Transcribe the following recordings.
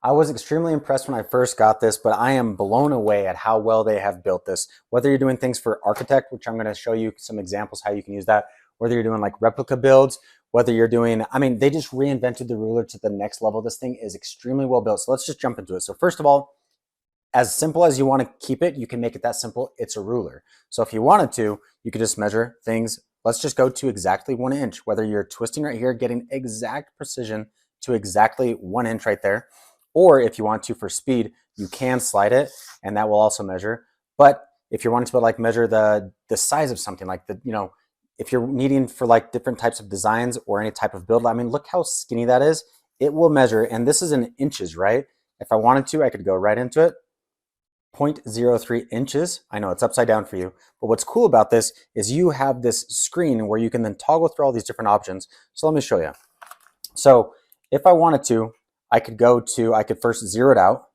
I was extremely impressed when I first got this, but I am blown away at how well they have built this. Whether you're doing things for architect, which I'm going to show you some examples how you can use that, whether you're doing like replica builds, whether you're doing, I mean, they just reinvented the ruler to the next level. This thing is extremely well built. So let's just jump into it. So first of all, as simple as you want to keep it, you can make it that simple. It's a ruler. So if you wanted to, you could just measure things. Let's just go to exactly 1 inch, whether you're twisting right here, getting exact precision to exactly 1 inch right there. Or if you want to, for speed, you can slide it and that will also measure. But if you're wanting to like measure the size of something, like if you're needing for like different types of designs or any type of build, I mean, look how skinny that is. It will measure, and this is in inches, right? If I wanted to, I could go right into it. 0.03 inches. I know it's upside down for you, but what's cool about this is you have this screen where you can then toggle through all these different options. So let me show you. So if I wanted to, I could first zero it out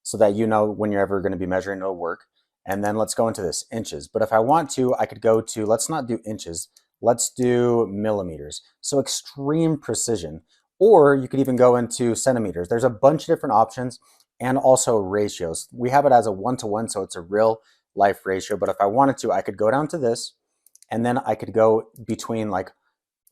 so that you know when you're ever going to be measuring, it'll work. And then let's go into this inches. But if I want to, I could go to, let's not do inches, let's do millimeters. So extreme precision. Or you could even go into centimeters. There's a bunch of different options and also ratios. We have it as a 1-to-1, so it's a real life ratio. But if I wanted to, I could go down to this, and then I could go between like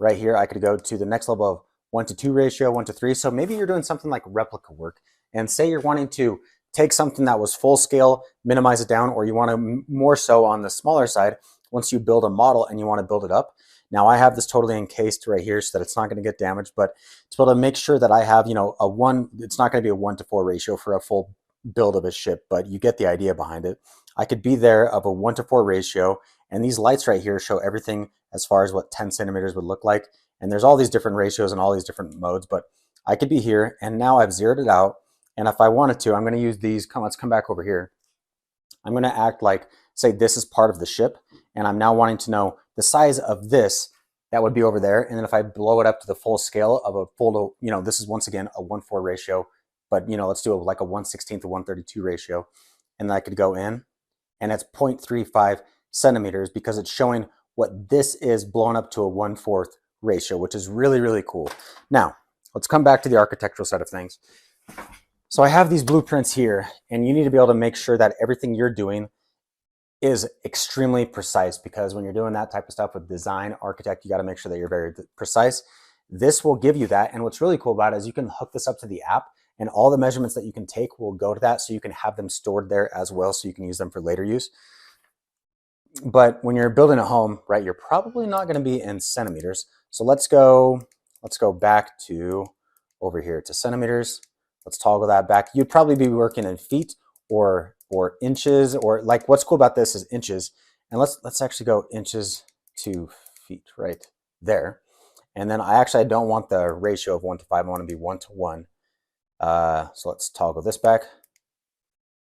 right here, I could go to the next level of 1-to-2 ratio, 1-to-3. So maybe you're doing something like replica work, and say you're wanting to take something that was full scale, minimize it down, or you want to more so on the smaller side once you build a model and you want to build it up. Now I have this totally encased right here so that it's not going to get damaged, but to be able to make sure that I have, it's not going to be a 1-to-4 ratio for a full build of a ship, but you get the idea behind it. I could be there of a 1-to-4 ratio, and these lights right here show everything as far as what 10 centimeters would look like. And there's all these different ratios and all these different modes, but I could be here, and now I've zeroed it out. And if I wanted to, I'm going to use these. Let's come back over here. I'm going to act like, say this is part of the ship, and I'm now wanting to know the size of this that would be over there. And then if I blow it up to the full scale of a full, this is once again a 1-4 ratio, but let's do like a 1/16 to 1/32 ratio. And I could go in, and it's 0.35 centimeters because it's showing what this is blown up to a 1/4 ratio, which is really, really cool. Now, let's come back to the architectural side of things. So I have these blueprints here, and you need to be able to make sure that everything you're doing is extremely precise, because when you're doing that type of stuff with design, architect, you got to make sure that you're very precise. This will give you that. And what's really cool about it is you can hook this up to the app, and all the measurements that you can take will go to that, so you can have them stored there as well, so you can use them for later use. But when you're building a home, right, you're probably not going to be in centimeters. So let's go back to over here to centimeters. Let's toggle that back. You'd probably be working in feet or inches, or like what's cool about this is inches. And let's actually go inches to feet right there. And then I don't want the ratio of 1-to-5. I want to be 1-to-1. So let's toggle this back.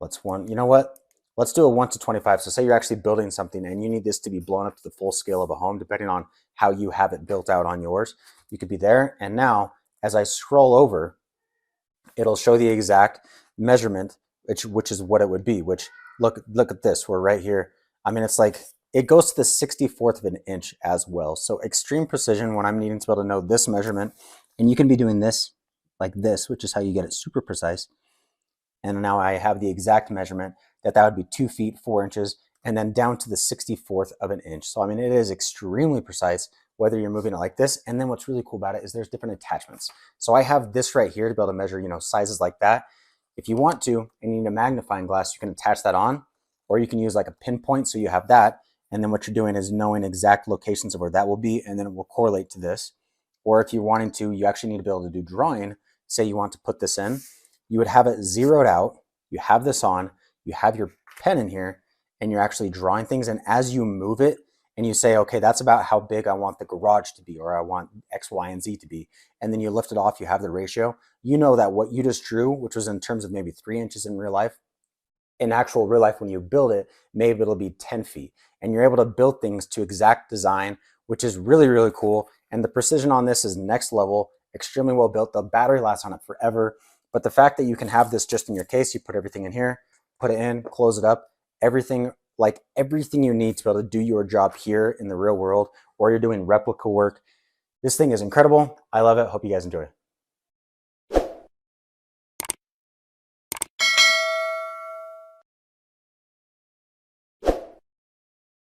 You know what? Let's do a 1-to-25. So say you're actually building something and you need this to be blown up to the full scale of a home, depending on how you have it built out on yours. You could be there. And now as I scroll over, it'll show the exact measurement, which is what it would be, which look at this. We're right here. I mean, it's like, it goes to the 64th of an inch as well. So extreme precision when I'm needing to be able to know this measurement. And you can be doing this like this, which is how you get it super precise. And now I have the exact measurement that would be 2 feet, 4 inches, and then down to the 64th of an inch. So I mean, it is extremely precise whether you're moving it like this. And then what's really cool about it is there's different attachments. So I have this right here to be able to measure, sizes like that. If you want to, and you need a magnifying glass, you can attach that on, or you can use like a pinpoint. So you have that. And then what you're doing is knowing exact locations of where that will be, and then it will correlate to this. Or if you're wanting to, you actually need to be able to do drawing. Say you want to put this in, you would have it zeroed out. You have this on, you have your pen in here, and you're actually drawing things. And as you move it, and you say, okay, that's about how big I want the garage to be, or I want X, Y, and Z to be. And then you lift it off, you have the ratio. You know that what you just drew, which was in terms of maybe 3 inches in real life, in actual real life, when you build it, maybe it'll be 10 feet. And you're able to build things to exact design, which is really, really cool. And the precision on this is next level, extremely well built. The battery lasts on it forever. But the fact that you can have this just in your case, you put everything in here, put it in, close it up, everything you need to be able to do your job here in the real world, or you're doing replica work. This thing is incredible. I love it. Hope you guys enjoy it.